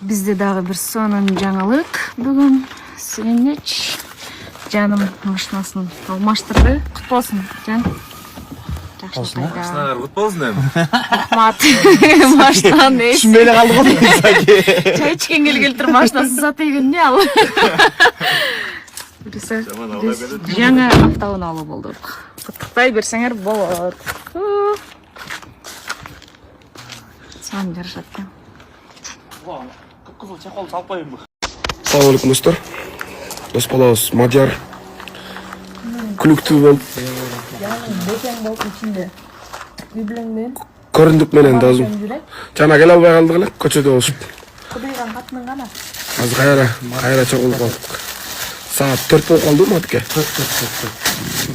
Bizde дагы бир сонун жаңылык бүгүн. Сенеч жаным машинасын алмаштырды. Кут болсун, жан. Жакшы кайда. Машиналар кут болсун эми. Рахмат. Машинаны эс. Түшүнбөй эле калдык го саки. Чай ичкен келгеле туруп машинасын сатып ийгенне ал. Бирисе жаңа автоунаалы болдук. Куттуктай берсеңер болот. Сан жарышат экен. Кызыл чакол салып коеюнбу? Assalamu alaikum dostlar. Dost balabыз Мадияр. Күлүктүү болуп. Бекең болуп ичинде. Үй менен Көрүндүк менен дазым. Жана келе албай калдык эле, көчөдө болушуп. кудайган катының гана. Азыр кайра чогулуп калдык. Саат 4 болуп калды Матке.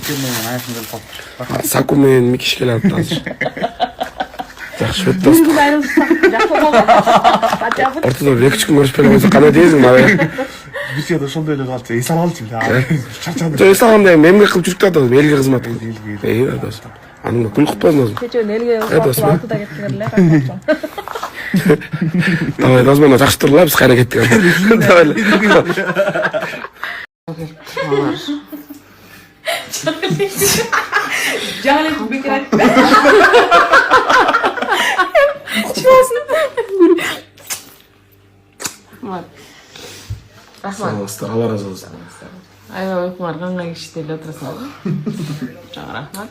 Менен айшын келип калды. Саку менен Микиш келет азыр. Жакшы өт дост. Бүгүн айрылышсак жакшы болот. Качабыт. Ортодо 2-3 күн көрүшпөй койсо кандай дейсиң мага? Бизге да ошондой эле калчу. Эс алалычы эле. Чарчадым. Жо эслагандай мемге кылып жүрүп атат, элге кызмат. Эйе дост. Анын күл кутпосун азыр. Кечөө элге досым. алтыда кеткен эле кайткан. Давай, досман жакшы турла, биз кайра кеттик. Давай. Жаңылык бекер айтты. Рахмат. Достар, Алла разы болсун. Аябай укмар кандай киши деле отурасың. Чоң рахмат.